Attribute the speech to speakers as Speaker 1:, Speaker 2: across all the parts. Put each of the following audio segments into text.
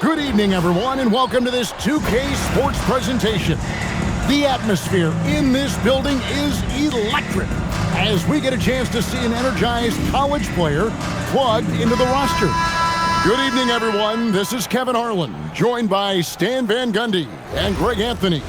Speaker 1: Good evening, everyone, and welcome to this 2K Sports presentation. The atmosphere in this building is electric as we get a chance to see an energized college player plugged into the roster. Good evening, everyone. This is Kevin Harlan, joined by Stan Van Gundy and Greg Anthony.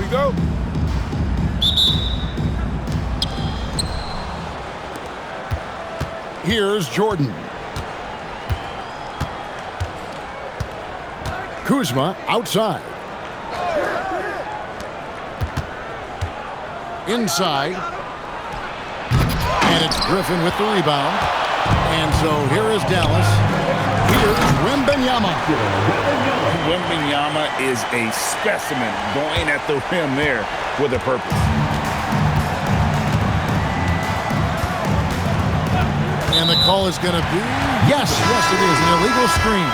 Speaker 2: Go.
Speaker 1: Here's Jordan. Kuzma outside. Inside. And it's Griffin with the rebound. And so here is Dallas. Here's Wembanyama.
Speaker 2: Wembanyama is a specimen going at the rim there with a purpose.
Speaker 1: And the call is going to be, yes, it is, an illegal screen.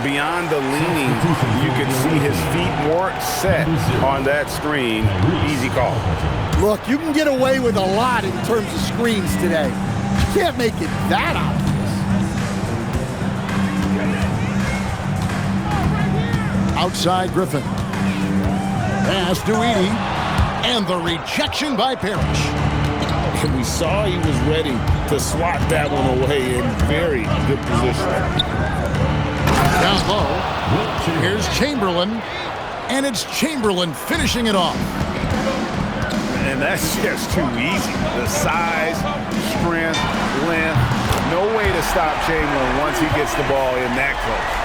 Speaker 2: Beyond the leaning, you can see his feet more set on that screen. Easy call.
Speaker 3: Look, you can get away with a lot in terms of screens today. You can't make it that obvious.
Speaker 1: Outside Griffin. Pass to Edey. And the rejection by Parrish.
Speaker 2: We saw he was ready to swat that one away in very good position.
Speaker 1: Down low. Here's Chamberlain. And it's Chamberlain finishing it off.
Speaker 2: And that's just too easy. The size, strength, length. No way to stop Chamberlain once he gets the ball in that close.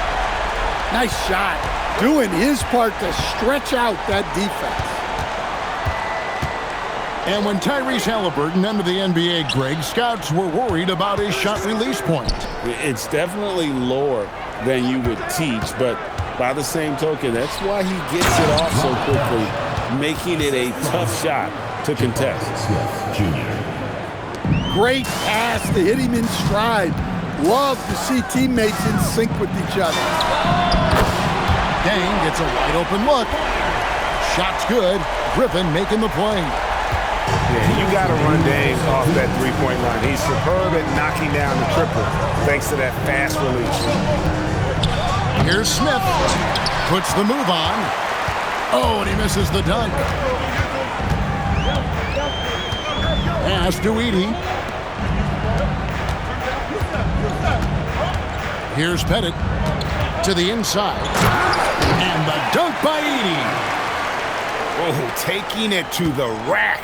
Speaker 3: Nice shot. Doing his part to stretch out that defense.
Speaker 1: And when Tyrese Halliburton entered the NBA, Greg, scouts were worried about his shot release point.
Speaker 2: It's definitely lower than you would teach, but by the same token, that's why he gets it off so quickly, making it a tough shot to contest.
Speaker 3: Great pass to hit him in stride. Love to see teammates in sync with each other.
Speaker 1: Dang gets a wide open look. Shot's good. Griffin making the play.
Speaker 2: Yeah, you got to run Dame off that three-point line. He's superb at knocking down the triple thanks to that fast release.
Speaker 1: Here's Smith. Puts the move on. Oh, and he misses the dunk. Pass to Edey. Here's Pettit to the inside. And the dunk by Edey.
Speaker 2: Oh, taking it to the rack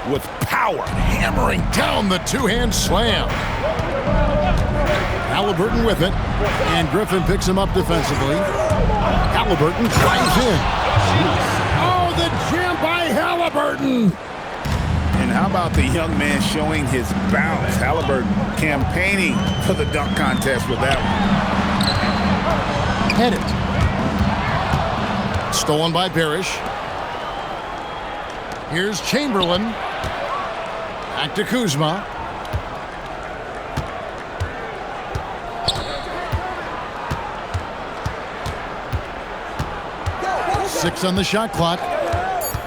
Speaker 2: with power.
Speaker 1: Hammering down the two-hand slam. Halliburton with it. And Griffin picks him up defensively. Halliburton drives in. Oh, the jam by Halliburton.
Speaker 2: And how about the young man showing his bounce? Halliburton campaigning for the dunk contest with that one.
Speaker 1: Pettit. Stolen by Parrish. Here's Chamberlain. Back to Kuzma. Six on the shot clock.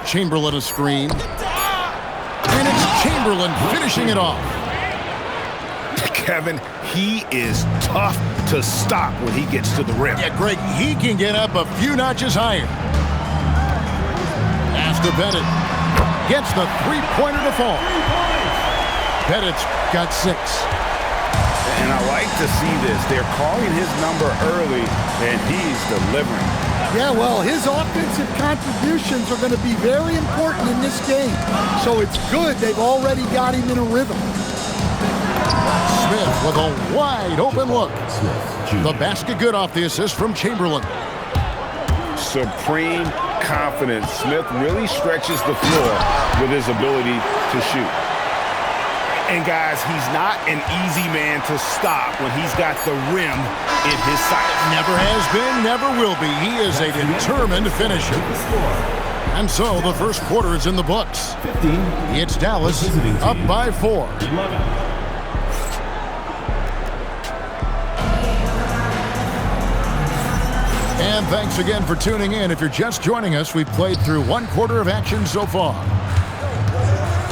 Speaker 1: Chamberlain a screen. And it's Chamberlain finishing it off.
Speaker 2: Kevin, he is tough to stop when he gets to the rim.
Speaker 1: Yeah, Greg, he can get up a few notches higher. Pass to Pettit. Gets the three-pointer to fall. Pettit's got 6.
Speaker 2: And I like to see this. They're calling his number early, and he's delivering.
Speaker 3: Yeah, well, his offensive contributions are going to be very important in this game. So it's good they've already got him in a rhythm.
Speaker 1: Smith with a wide open look. The basket good off the assist from Chamberlain.
Speaker 2: Supreme confidence. Smith really stretches the floor with his ability to shoot. And guys, he's not an easy man to stop when he's got the rim in his sight.
Speaker 1: Never has been, never will be. He is a determined finisher. And so the first quarter is in the books. It's Dallas up by 4. And thanks again for tuning in. If you're just joining us, we've played through one quarter of action so far.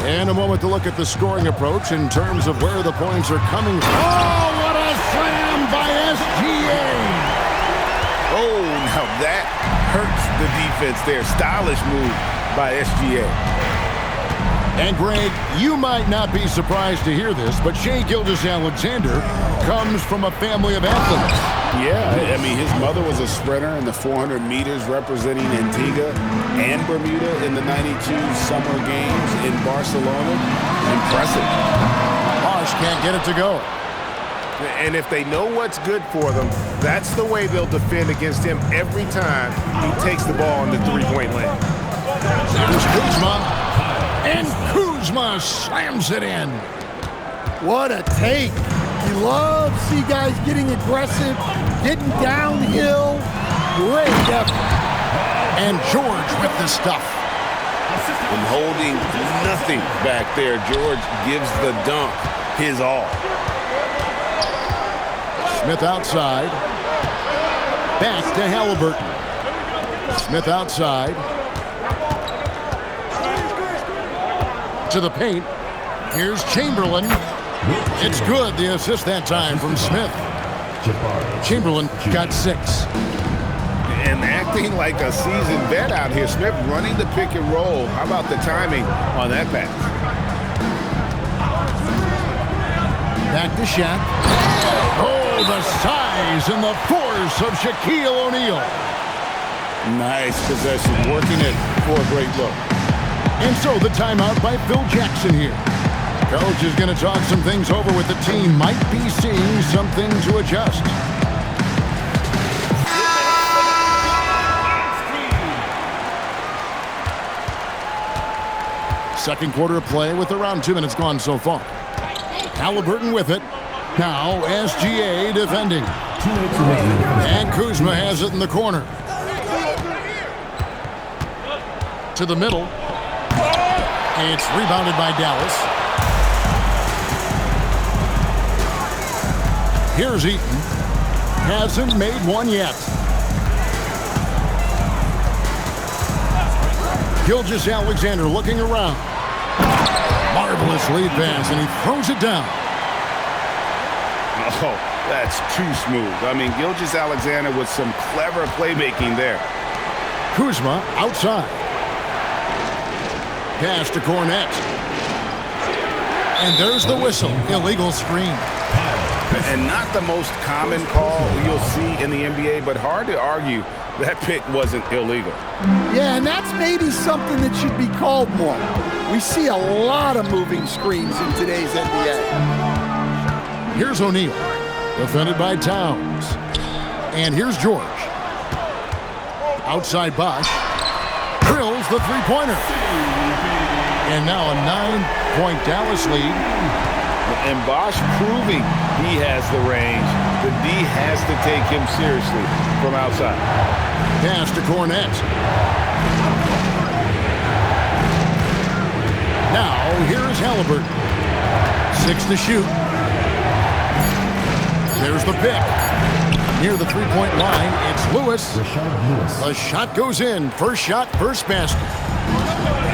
Speaker 1: In a moment to look at the scoring approach in terms of where the points are coming from. Oh, what a slam by SGA!
Speaker 2: Oh, now that hurts the defense there. Stylish move by SGA.
Speaker 1: And Greg, you might not be surprised to hear this, but Shai Gilgeous-Alexander comes from a family of athletes.
Speaker 2: Yeah, I mean, his mother was a sprinter in the 400 meters representing Antigua and Bermuda in the 92 Summer Games in Barcelona. Impressive.
Speaker 1: Bosh can't get it to go.
Speaker 2: And if they know what's good for them, that's the way they'll defend against him every time he takes the ball in the three-point lane.
Speaker 1: Here's Kuzma. And Kuzma slams it in.
Speaker 3: What a take. You love to see guys getting aggressive, getting downhill. Great effort.
Speaker 1: And George with the stuff.
Speaker 2: And holding nothing back there, George gives the dunk his all.
Speaker 1: Smith outside. Back to Halliburton. Smith outside. To the paint. Here's Chamberlain. It's good, the assist that time from Smith. Chamberlain got 6.
Speaker 2: And acting like a seasoned vet out here. Smith running the pick and roll. How about the timing on that pass?
Speaker 1: Back to Shaq. Oh, the size and the force of Shaquille O'Neal.
Speaker 2: Nice possession, working it for a great look.
Speaker 1: And so the timeout by Phil Jackson here. Coach is going to talk some things over with the team. Might be seeing something to adjust. Second quarter of play with around 2 minutes gone so far. Halliburton with it. Now SGA defending. And Kuzma has it in the corner. To the middle. It's rebounded by Dallas. Here's Eaton. Hasn't made one yet. Gilgeous-Alexander looking around. Marvelous lead pass, and he throws it down.
Speaker 2: Oh, that's too smooth. I mean, Gilgeous-Alexander with some clever playmaking there.
Speaker 1: Kuzma outside. Pass to Cornette. And there's the whistle. Illegal screen.
Speaker 2: And not the most common call you'll see in the NBA, but hard to argue that pick wasn't illegal.
Speaker 3: Yeah, and that's maybe something that should be called more. We see a lot of moving screens in today's NBA.
Speaker 1: Here's O'Neal, defended by Towns. And here's George. Outside Bosh. Drills the three-pointer. And now a 9-point Dallas lead.
Speaker 2: And Bosh proving he has the range. The D has to take him seriously from outside.
Speaker 1: Pass to Cornette. Now, here's Halliburton. 6 to shoot. There's the pick. Near the three-point line, it's Lewis. The shot goes in. First shot, first basket.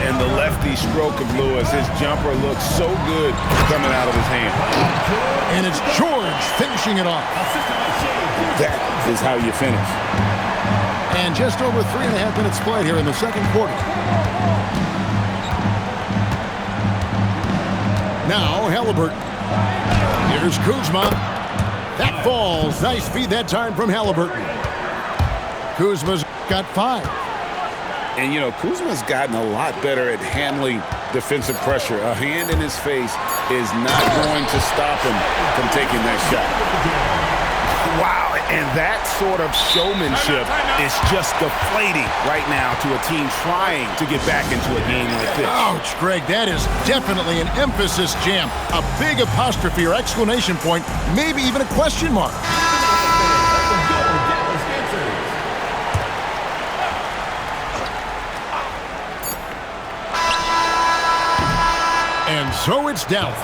Speaker 2: And the lefty stroke of Lewis, his jumper looks so good coming out of his hand.
Speaker 1: And it's George finishing it off.
Speaker 2: That is how you finish.
Speaker 1: And just over 3.5 minutes played here in the second quarter. Now Halliburton. Here's Kuzma. That falls. Nice feed that time from Halliburton. Kuzma's got 5.
Speaker 2: And, you know, Kuzma's gotten a lot better at handling defensive pressure. A hand in his face is not going to stop him from taking that shot. Wow, and that sort of showmanship is just deflating right now to a team trying to get back into a game like this.
Speaker 1: Ouch, Greg, that is definitely an emphasis jam. A big apostrophe or exclamation point, maybe even a question mark. And so it's Dallas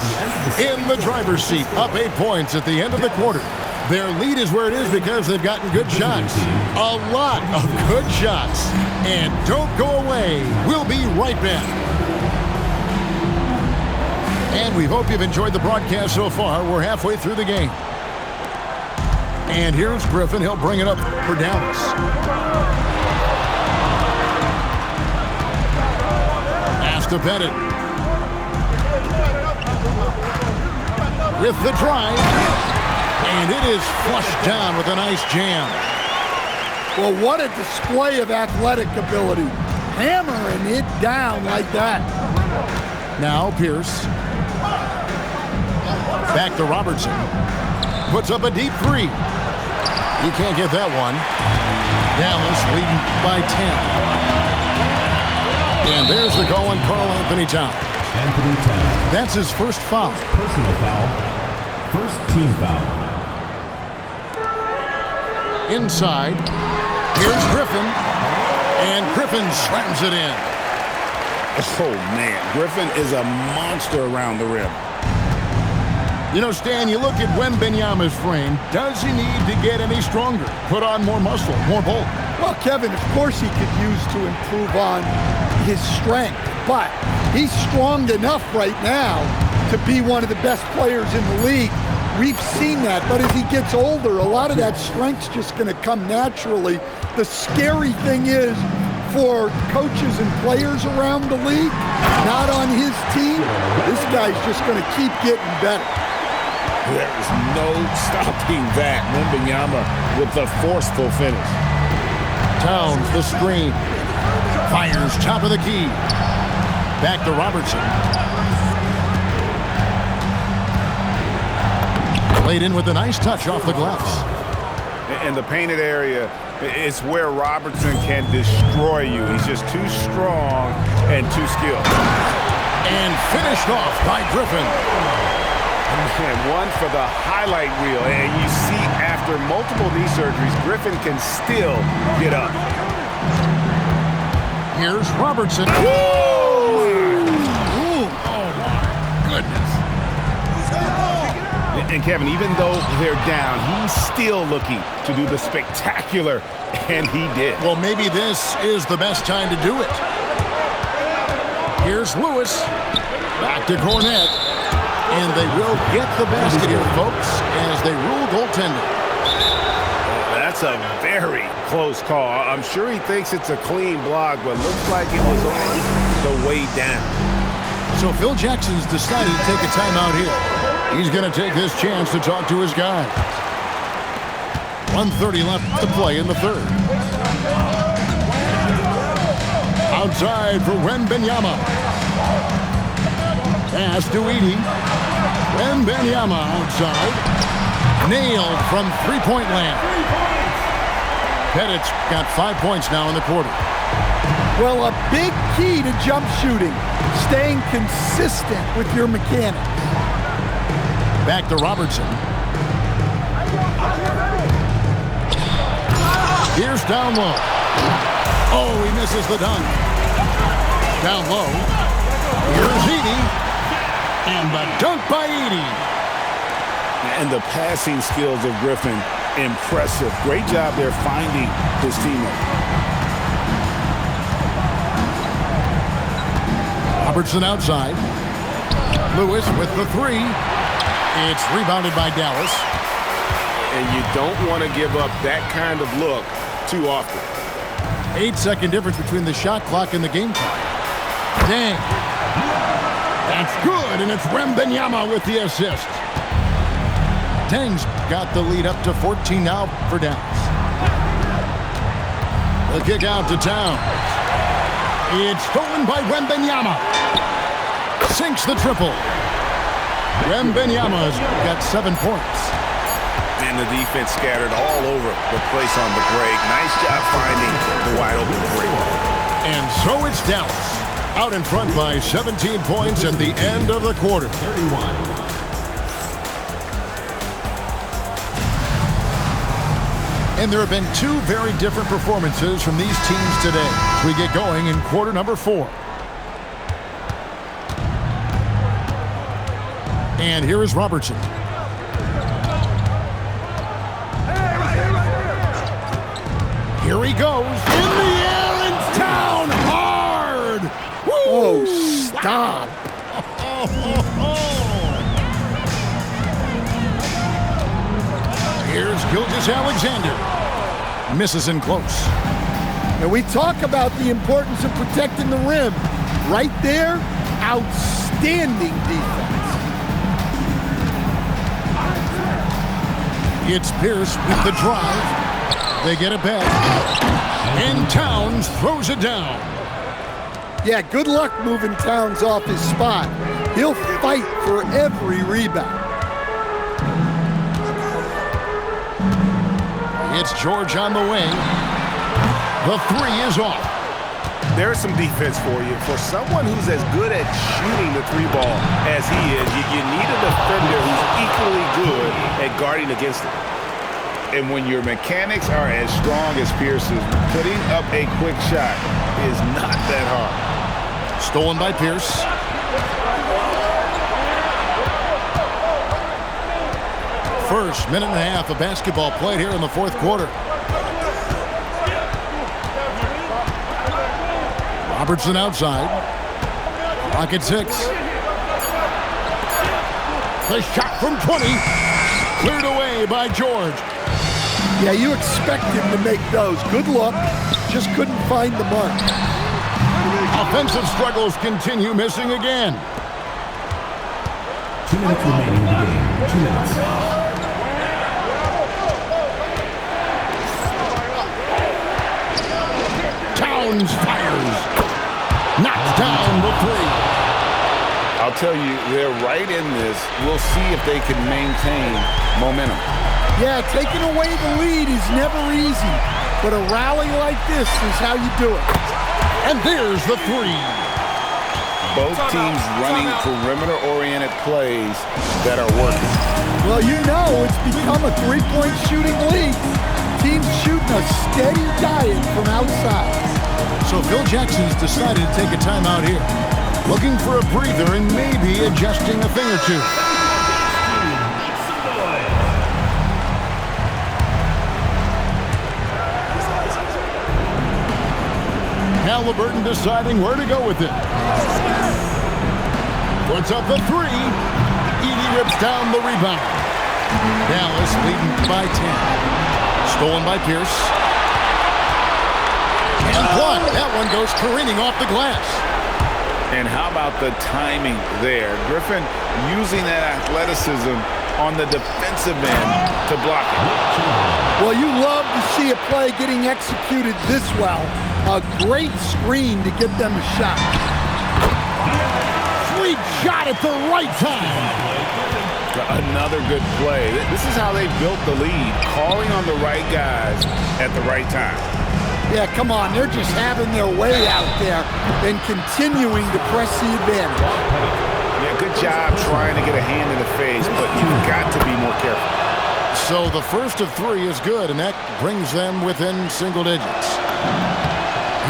Speaker 1: in the driver's seat, up 8 points at the end of the quarter. Their lead is where it is because they've gotten good shots. A lot of good shots. And don't go away. We'll be right back. And we hope you've enjoyed the broadcast so far. We're halfway through the game. And here's Griffin. He'll bring it up for Dallas. Pass to Pettit. With the drive. And it is flushed down with a nice jam.
Speaker 3: Well, what a display of athletic ability. Hammering it down like that.
Speaker 1: Now Pierce. Back to Robertson. Puts up a deep three. He can't get that one. Dallas leading by 10. And there's the call on Karl-Anthony Towns.
Speaker 4: Anthony Towns.
Speaker 1: That's his first foul.
Speaker 4: Personal foul. First team foul.
Speaker 1: Inside. Here's Griffin. And Griffin slams it in.
Speaker 2: Oh, man. Griffin is a monster around the rim.
Speaker 1: You know, Stan, you look at Wembanyama's frame. Does he need to get any stronger? Put on more muscle, more bulk?
Speaker 3: Well, Kevin, of course he could use to improve on his strength, but he's strong enough right now to be one of the best players in the league. We've seen that, but as he gets older, a lot of that strength's just going to come naturally. The scary thing is, for coaches and players around the league, not on his team, this guy's just going to keep getting better.
Speaker 2: There's no stopping that. Wembanyama with the forceful finish.
Speaker 1: Towns, the screen. Fires top of the key. Back to Robertson. Played in with a nice touch off the glass.
Speaker 2: In the painted area, it's where Robertson can destroy you. He's just too strong and too skilled.
Speaker 1: And finished off by Griffin.
Speaker 2: And one for the highlight reel. And you see after multiple knee surgeries, Griffin can still get up.
Speaker 1: Here's Robertson. Ooh, oh, my goodness.
Speaker 2: And Kevin, even though they're down, he's still looking to do the spectacular, and he did.
Speaker 1: Well, maybe this is the best time to do it. Here's Lewis. Back to Cornette. And they will get the basket here, folks, as they rule goaltending.
Speaker 2: That's a very close call. I'm sure he thinks it's a clean block, but looks like it was on the way down.
Speaker 1: So Phil Jackson's decided to take a timeout here. He's going to take this chance to talk to his guys. 1:30 left to play in the third. Outside for Wembanyama. Pass to Edey. Wembanyama outside. Nailed from three-point land. Pettit's got 5 points now in the quarter.
Speaker 3: Well, a big key to jump shooting, staying consistent with your mechanics.
Speaker 1: Back to Robertson. Here's down low. Oh, he misses the dunk. Down low. Here's Edey. And the dunk by Edey.
Speaker 2: And the passing skills of Griffin, impressive. Great job there finding his teammate.
Speaker 1: Robertson outside. Lewis with the three. It's rebounded by Dallas.
Speaker 2: And you don't want to give up that kind of look too often.
Speaker 1: 8-second difference between the shot clock and the game clock. Dang. That's good, and it's Wembanyama with the assist. Dang's got the lead up to 14 now for Dallas. The kick out to Towns. It's stolen by Wembanyama. Sinks the triple. Wembanyama's got 7 points.
Speaker 2: And the defense scattered all over the place on the break. Nice job finding the wide open break.
Speaker 1: And so it's Dallas out in front by 17 points at the end of the quarter.
Speaker 4: 31.
Speaker 1: And there have been two very different performances from these teams today. We get going in quarter number 4. And here is Robertson. he goes. In the air and down hard. Woo!
Speaker 3: Oh, stop.
Speaker 1: Here's Gilgeous-Alexander. Misses in close.
Speaker 3: And we talk about the importance of protecting the rim. Right there, outstanding defense.
Speaker 1: It's Pierce with the drive. They get it back. And Towns throws it down.
Speaker 3: Yeah, good luck moving Towns off his spot. He'll fight for every rebound.
Speaker 1: It's George on the wing. The three is off.
Speaker 2: There's some defense for you. For someone who's as good at shooting the three ball as he is, you need a defender who's equally good at guarding against it. And when your mechanics are as strong as Pierce's, putting up a quick shot is not that hard.
Speaker 1: Stolen by Pierce. First minute and a half of basketball played here in the fourth quarter. Robertson outside. Clock at 6. The shot from 20. Cleared away by George.
Speaker 3: Yeah, you expect him to make those. Good luck. Just couldn't find the mark.
Speaker 1: Offensive struggles continue, missing again.
Speaker 4: 2 minutes remaining in the game. 2 minutes.
Speaker 1: Towns fires. Knocks down the three.
Speaker 2: I'll tell you, they're right in this. We'll see if they can maintain momentum.
Speaker 3: Yeah, taking away the lead is never easy, but a rally like this is how you do it.
Speaker 1: And there's the three.
Speaker 2: Both teams running perimeter-oriented plays that are working.
Speaker 3: Well, you know it's become a three-point shooting league. Teams shooting a steady diet from outside.
Speaker 1: So Phil Jackson's decided to take a timeout here. Looking for a breather and maybe adjusting a thing or two. Halliburton deciding where to go with it. Puts up the three. Edey rips down the rebound. Dallas leading by 10. Stolen by Pierce. And blocked. That one goes careening off the glass.
Speaker 2: And how about the timing there? Griffin using that athleticism on the defensive end to block it.
Speaker 3: Well, you love to see a play getting executed this well. A great screen to get them a shot.
Speaker 1: Sweet shot at the right time.
Speaker 2: Another good play. This is how they built the lead, calling on the right guys at the right time.
Speaker 3: Yeah, come on. They're just having their way out there and continuing to press the advantage.
Speaker 2: Yeah, good job trying to get a hand in the face, but you've got to be more careful.
Speaker 1: So the first of three is good, and that brings them within single digits.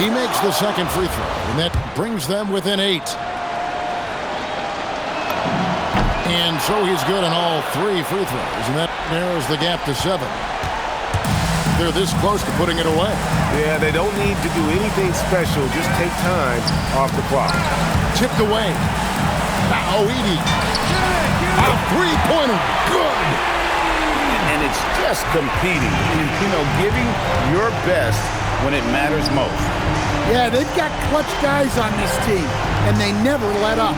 Speaker 1: He makes the second free throw, and that brings them within 8. And so he's good on all 3 free throws, and that narrows the gap to 7. They're this close to putting it away.
Speaker 2: Yeah, they don't need to do anything special. Just take time off the clock.
Speaker 1: Tipped away. Now Edey. A three-pointer. Good.
Speaker 2: And it's just competing. You know, giving your best when it matters most.
Speaker 3: Yeah, they've got clutch guys on this team, and they never let up.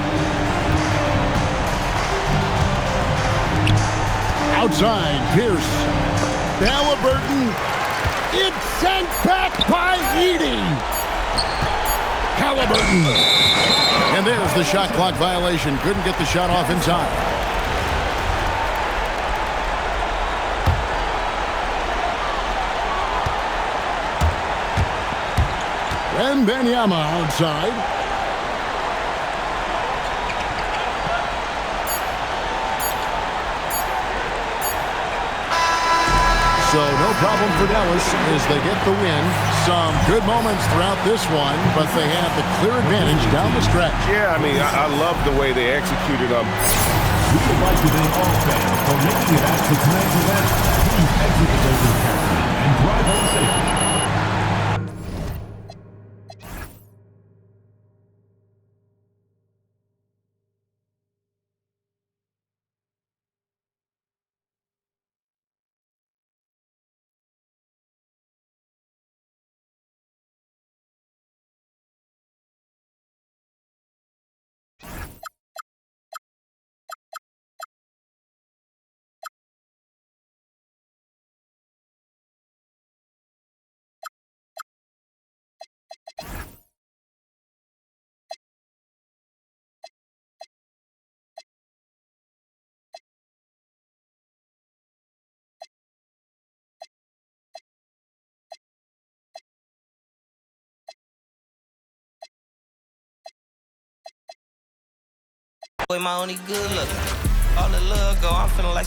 Speaker 1: Outside, Pierce. Halliburton. It's sent back by Edey. Halliburton. And there's the shot clock violation. Couldn't get the shot off in time. Wembanyama outside. So no problem for Dallas as they get the win. Some good moments throughout this one, but they have the clear advantage down the stretch.
Speaker 2: Yeah, I mean, I love the way they executed them.
Speaker 4: We would like to thank all fans for making it out to tonight's event. Please exit the building carefully and drive home safely.
Speaker 5: Boy, my only good look. All the love go, I'm feeling like